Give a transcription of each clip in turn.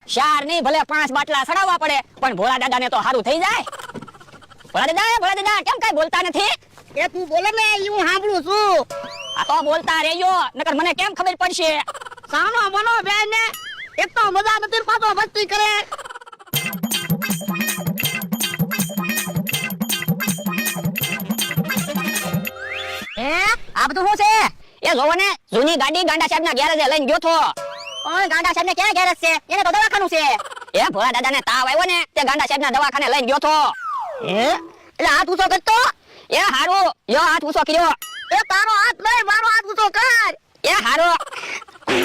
4 નહીં ભલે 5 બાટલા સડાવવા પડે પણ ભોળા દાદાને તો સારું થઈ જાય. ભોળા દાદા કેમ કઈ બોલતા નથી? એ તું બોલે ને હું સાંભળું છું. આ તો બોલતા રહેજો નકર મને કેમ ખબર પડશે? સાનો મનો બેન ને એક તો મજા નથી પાછો મસ્તી કરે. આ બધું શું છે? એ જોવો ને જૂની ગાડી ગાંડા સાહેબ ના ગેરેજે લઈને ગયો તો. ઓય ગાંડા સાહેબ ને ક્યાં ગેરેજ છે? એને તો દવાખાનું છે. એ ભોળા દાદાને તાવ આવ્યો ને તે ગાંડા સાહેબ ના દવાખાને લઈને ગયો તો. એટલે હાથ ઊંચો કરતો. એ હારું યો હાથ ઊંચો કર્યો. એ તારો હાથ નહીં મારો હાથ ઊંચો કર. એ હારું.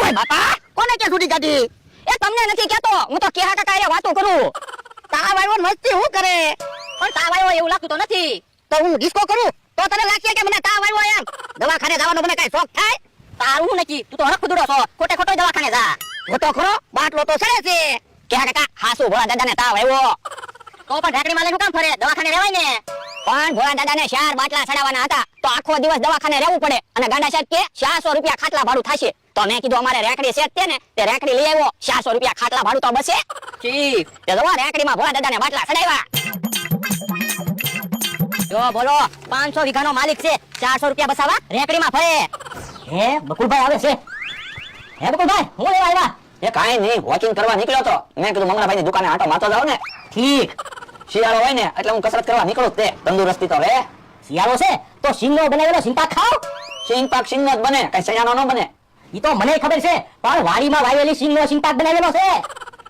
ઓય બાપા કોને કે છૂટી કાઢી? એ તમને નથી કહેતો હું તો કેહા કાકા એ વાતો કરું. તાવ આવ્યો ને મસ્તી હું કરે? પણ તાવ આવ્યો એવું લાગતું તો નથી. તો હું ડિસ્કો કરું તો તને લાગશે કે મને તાવ આવ્યો એમ? દવાખાને જવાનો મને કઈ શોખ થાય? તારું નથી તું તો હરખુદડો છો ખોટે ખોટો દવાખાને જા. ખોટો ખરો બાટલો તો સડે છે. કેહા કાકા હાસુ ભોળા દાદાને તાવ આવ્યો. તો પણ ઢાકડીમાં લઈને કામ ફરે? દવાખાને રહેવાય ને. પણ ભોળા દાદાને 4 બાટલા ચડાવવાના હતા તો આખો દિવસ દવાખાને રહેવું પડે અને ગાંડા સાહેબ કે 400 રૂપિયા ખાટલા ભાડું થશે. તો મેં કીધું અમારે રેકડી સેટ છે ને તે રેકડી લઈ આવ્યો. 400 રૂપિયા ખાટલા ભાડું તો બસે. ઠીક. તે જો રેકડીમાં ભોળા દાદાને બાટલા ચડાવ્યા. જો બોલો 500 વીઘાનો માલિક છે 400 રૂપિયા બસાવા રેકડીમાં ફરે. હે બકુલભાઈ આવે છે? હે બકુલભાઈ હું લેવા આવ્યા? એ કાઈ નહીં વોકિંગ કરવા નીકળ્યો તો મેં કીધું મંગળાભાઈની દુકાને આટો મારતો જાવ ને. ઠીક. શિયાળો હોય ને એટલે હું કસરત કરવા નીકળું તે તંદુરસ્તી તો રે. શિયાળો છે તો સિંગનો બનાવેલો સિંગપાક ખાવ. સિંગપાક સિંગનો જ બને કઈ સયાનો ન બને. ઈ તો મને ખબર છે પણ વાડીમાં વાવેલી સિંગનો સિંગપાક બનાવેલો છે.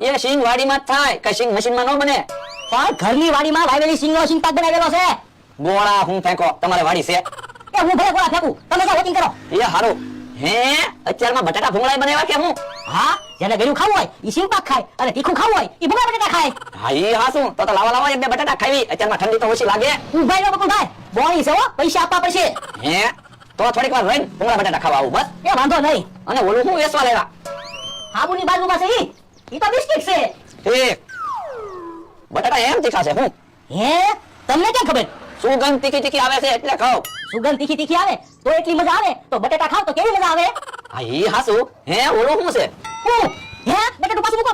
એ સિંગ વાડીમાં જ થાય કઈ સિંગ મશીનમાં ન બને. પણ ઘરની વાડીમાં વાવેલી સિંગનો સિંગપાક બનાવેલો છે. ગોળા હું ફેંકો તમારે વાડી છે? એ હું ભલે ગોળા ફેંકું તમે તો વોકિંગ કરો. એ હારું. હે અત્યારમાં બટાટા ભૂંગળા બનાવ્યા કે હું? હા જેને ગળ્યું ખાવું હોય ઈ સિંગપાક ખાય અને તીખું ખાવું હોય ઈ ભૂંગળા બટાટા ખાય. હા ઈ હાસું તો લાવા એક બે બટાટા ખાવી અત્યારમાં ઠંડી તો ઓછી લાગે. ઉભાઈ નો બકુલભાઈ બોણી છે હો પૈસા આપવા પડશે. હે તો થોડીક વાર રહીને ભૂંગળા બટાટા ખાવા આવું બસ. એ વાંધો નહીં. અને ઓલું હું વેસવા લેવા? હાબુની બાજુમાં છે ઈ તો બિસ્કિટ છે. ઠીક. બટાટા એમ તીખા છે હું? હે તમને કેમ ખબર? સુગંધ તીખી તીખી આવે છે એટલે ખાવ. સુગંધ તીખી તીખી આવે તો એટલી મજા આવે તો બટાટા ખાવ તો કેવી મજા આવે? હા ઈ હાસુ. હે ઓલો શું છે? હું હે બટાટું પાછું મૂકો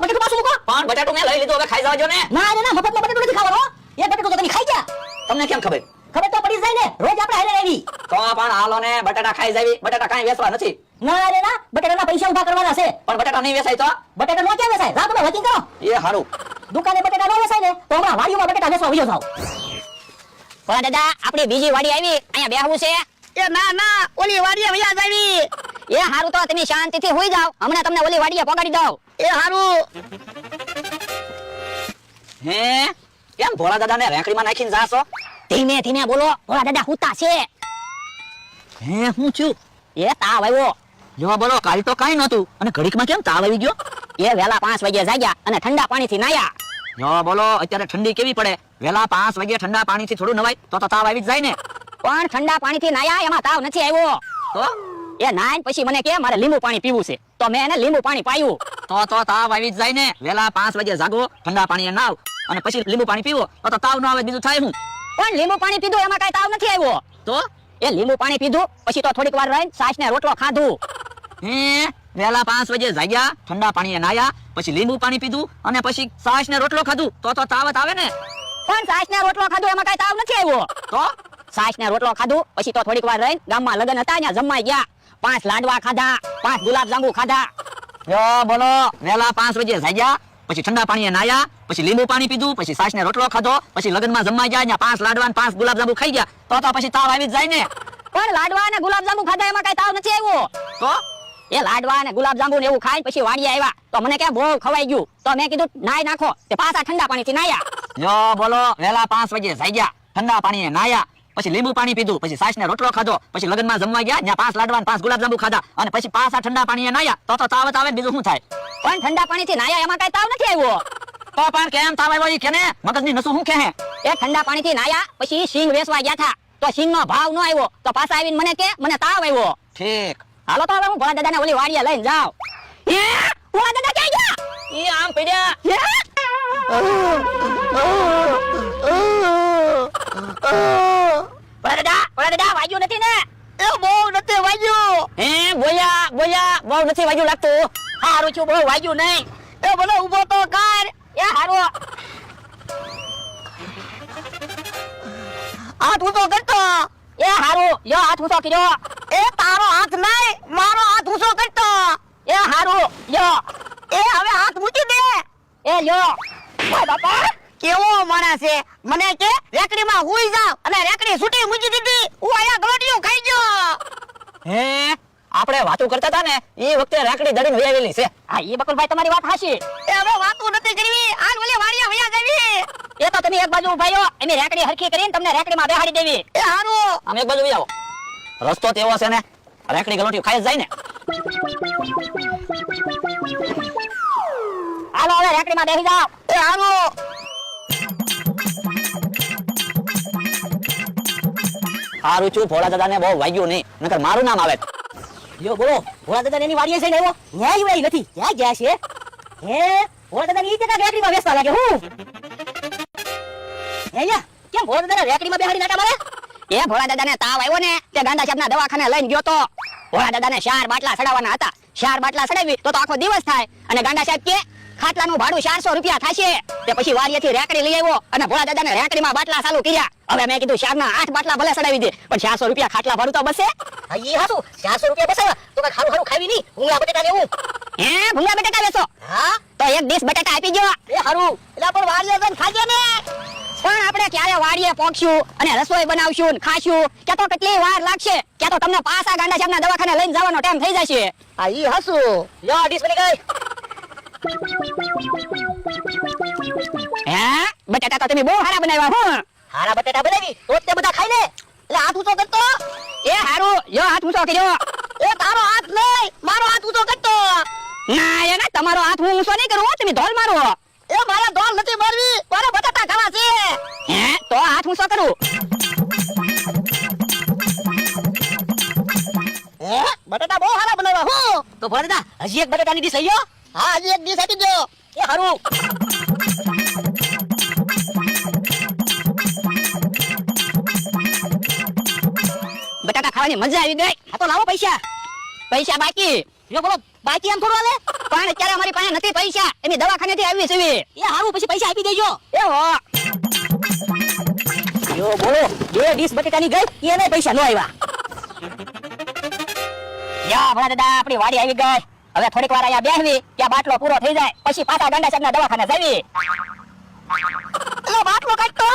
પણ બટાટું મેં લઈ લીધું હવે ખાઈ જાવજો ને. ના મફતમાં બટાટું નથી ખાવાનો. એ બટાટું તો તમે ખાઈ ગયા. તમને કેમ ખબર? ખબર તો પડી જાય ને રોજ આપણે હારે રહેવી. તો પણ હાલો ને બટાટા ખાઈ જાવી. બટાટા કાઈ વેચવા નથી. ના બટાટાના પૈસા ઉભા કરવાના છે. પણ બટાટા નહીં વેચાય તો? બટાટા નો ક્યાં વેચાય? જા તમે વોકિંગ કરો. એ હારું. દુકાને બટાટા નો વેચાય ને તો હમણાં વાડીમાં બટાટા વેચવા વયો જાવ. ભોળા દાદા આપણી બીજી વાડી આવી અહીંયા બેહવું છે? એ ના ઓલી વાડીએ વયા જાવી. એ હારું તો તમે શાંતિથી હોઈ જાવ હમણાં તમને ઓલી વાડીએ પગાડી દઉં. એ હારું. હે કેમ ભોળા દાદાને રેકડીમાં નાખીને જાશો? ધીમે ધીમે બોલો ભોળા દાદા હુતા છે. હે હું છું? એ તાવ આવ્યો. જો બોલો કાલ તો કાઈ નતું અને ઘડીકમાં કેમ તાવ આવી ગયો? એ વેલા 5 વાગે જાગ્યા અને ઠંડા પાણીથી નાયા. જો બોલો અત્યારે ઠંડી કેવી પડે વેલા 5 વાગે ઠંડા પાણીથી થોડું નવાય તો તાવ આવી જ જાય ને. પણ ઠંડા પાણીથી નાયા એમાં તાવ નથી આવ્યો. તો એ નાઈન પછી મને કે મારે લીંબુ પાણી પીવું છે તો મેં એને લીંબુ પાણી પાયું તો તાવ આવી જ જાય ને. વેલા 5 વાગે જાગો ઠંડા પાણીએ નાવ અને પછી લીંબુ પાણી પીવો તો તાવ ન આવે બીજું થાય હું? પણ લીંબુ પાણી પીધું એમાં કઈ તાવ નથી આવ્યો. તો એ લીંબુ પાણી પીધું પછી તો થોડીક વાર રહીને છાશ ને રોટલો ખાધું. હે વેલા 5 વાગે જાગ્યા ઠંડા પાણીએ નાયા પછી લીંબુ પાણી પીધું અને પછી છાશ ને રોટલો ખાધું તો તાવ આવે ને. પણ છાશ ને રોટલો ખાધું એમાં કઈ તાવ નથી આવ્યો. તો છાશ ને રોટલો ખાધું પછી તો થોડીક વાર રહીને ગામમાં લગન હતા ત્યાં જમવા ગયા 5 લાડવા ખાધા 5 ગુલાબ જાંબુ ખાધા. જો બોલો વેલા 5 વાગે જાગ્યા પછી ઠંડા પાણીએ નાયા પછી લીંબુ પાણી પીધું પછી છાશ ને રોટલો ખાધો પછી લગનમાં જમવા ગયા ત્યાં 5 લાડવા અને 5 ગુલાબ જાંબુ ખાઈ ગયા તો પછી તાવ આવી જ જાય ને. પણ લાડવા અને ગુલાબ જાંબુ ખાધા એમાં કઈ તાવ નથી આવ્યો. તો એ લાડવા અને ગુલાબ જાંબુ ને એવું ખાઈ પછી વાડીએ આવ્યા તો મને કે બહુ ખવાઈ ગયું તો મેં કીધું નાઈ નાખો તે પાછા ઠંડા પાણીથી નાયા. જો બોલો વેલા 5 વાગે જાગ્યા ઠંડા પાણીએ નાયા પછી લીંબુ પાણી પીધું પછી છાશ ને રોટલો ખાધો પછી લગનમાં જમવા ગયા ત્યાં 5 લાડવા અને 5 ગુલાબ જાંબુ ખાધા અને પછી પાછા ઠંડા પાણીએ નાયા તો તાવ આવે બીજું શું થાય? પણ ઠંડા પાણીથી નાયા એમાં કઈ તાવ નથી આવ્યો. તો પણ કેમ તાવ આવ્યો ઈ કેને? મગજની નસું શું કહે? એ ઠંડા પાણીથી નાયા પછી સિંગ વેચવા ગયા થા તો સિંગ નો ભાવ ન આવ્યો તો પાછા આવીને મને કે મને તાવ આવ્યો. ઠીક હાલો તો હવે હું ભોળા દાદાને ઓલી વાડીએ લઈને જાઉં. એ ભોળા દાદા ક્યાં ગયા? ઈ આમ પડ્યા. ભોળા દાદા વાગ્યું નથી ને? એ બહુ નથી વાગ્યું. હે બોયા બહુ નથી વાગ્યું લાગતું. હારું છું બહુ વાગ્યું નહીં. એ મને ઊભો તો યો હાથ ઊંચો કર્યો. એ તારો હાથ નહીં, મારો હાથ ઊંચો કરતો. એ હારું યો. એ હવે હાથ મૂકી દે. એ યો. ઓય બાપા. કેવો માણસ છે, મને કે રેકડીમાં હુઈ જાવ અને રેકડી છૂટી મૂકી દીધી. હું આયા ગલોટીઓ ખાઈ ગયો. હે આપણે વાતો કરતા હતા ને એ વખતે રાખડી દડીને વયાવેલી છે. હા એ બકુલભાઈ તમારી વાત હાચી. એ હવે વાતો નથી કરવી, હાલ ઓલે વાડિયા વયા જાવી. એ તો તમે એક બાજુ ઉભા રહ્યો, અમે રેકડી હરખી કરીને તમને રેકડીમાં બેહાડી દેવી. એ હારું. અમે એક બાજુ વઈ આવો. રસ્તો તેવો છે ને રેકડી ગલોટી ખાઈ જ જાય ને. હાલો હવે રેકડીમાં બેસી જાઓ. એ હારું. હારું છું ભોળા દાદાને બહુ વાગ્યું નહીં, નકર મારું નામ આવે. લ્યો બોલો, ભોળા દાદા એની વાડીએ જઈને આવ્યો. ન્યાય વાય નથી, ક્યાં ગયા છે? હે ભોળા દાદા ની ઈચ્છા રેકડીમાં બેસવા લાગે હું. અહીંયા કેમ ભોળા દાદા રેકડીમાં બેહાડી નાટા મારે? એ ભોળા દાદાને તાવ આવ્યો ને તે ગાંડા સાહેબના દવાખાને લઈને ગયો તો. ભોળા દાદાને 4 બાટલા ચડાવવાના હતા. 4 બાટલા ચડાવી તો આખો દિવસ થાય. અને ગાંડા સાહેબ કે ખાટલાનું ભાડું 400 રૂપિયા થશે. તે પછી વાડીએથી રેકડી લઈ આવ્યો અને ભોળા દાદાને રેકડીમાં બાટલા ચાલુ કર્યા. હવે મેં કીધું 4 ના 8 બાટલા ભલે ચડાવી દે, પણ 400 રૂપિયા ખાટલા ભાડું તો બસે. હા ઈ હાસુ 400 રૂપિયા બસાવ્યા તો કઈ ખારું ખારું ખાવી નહીં. ભૂંગળા બટેટા લેવું. હે ભૂંગળા બટાકા વેચો? હા તો એક ડીશ બટાકા આપી ગયો. એ હારું. એટલે પણ વાડીએ જઈને ખાજે ને. પણ આપણે ક્યારે વાડીએ પહોંચશું અને રસોઈ બનાવશું ને ખાશું ક્યાં તો કેટલી વાર લાગશે. ક્યાં તો તમને પાછા ગાંડા સાહેબના દવાખાને લઈને જવાનો ટાઈમ થઈ જશે. હા ઈ હાસુ. લ્યો ડીશ બની ગઈ. હે બટાકા તો તમે બહુ સારા બનાવ્યા હું. હારા બટેટા બનાવી તો જ તે બધા ખાઈ લે. એટલે હાથ ઊંચો કરતો. એ હારું યો હાથ ઊંચો કર્યો. એ તારો હાથ નહીં, મારો હાથ ઊંચો કરતો. ના એના તમારો હાથ હું ઊંચો નહીં કરું, તમે ધોલ મારો. એ મારા ઢોલ નથી મારવી, મારા બટાટા ખાવા છે. હે તો હાથ ઊંચો કરું. હે બટાટા બહુ હારા બનાવ્યા હું. તો ભોળા દાદા હજી એક બટાટાની ડીશ લઈ લો. હા હજી એક ડીશ આપી દો. એ હારું. બટાકા ખાવાની મજા આવી ગઈ. આ તો લાવો પૈસા. પૈસા બાકી. યો બોલો બાકી એમ થોડું હાલે. પણ અત્યારે અમારી પાસે નથી પૈસા, એની દવાખાનેથી આવી છે. એ હારું પછી પૈસા આપી દેજો. એ હો યો બોલો 2 ડીશ બટાટાની ગઈ એને પૈસા ન આવ્યા. યા ભોળા દાદા આપણી વાડી આવી ગઈ. હવે થોડીક વાર અહીંયા બેહવી, ત્યાં બાટલો પૂરો થઈ જાય પછી પાછા ગાંડા સાહેબના દવાખાને જવી. એલો બાટલો કાઢતો.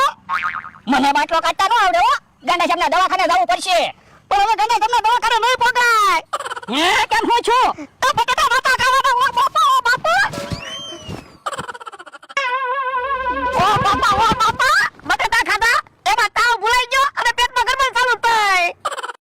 મને બાટલો કાઢતા ન આવડે હો. ગાંડા સાહેબના દવાખાને જવું પડશે. પણ હવે ગાંડા તમને દવાખાને નહીં પહોંચાય. હે કેમ હું છું? તો બટાટા નતા ખાવાના. ઓ બાપા ઓ બાપા. ઓ બાપા ઓ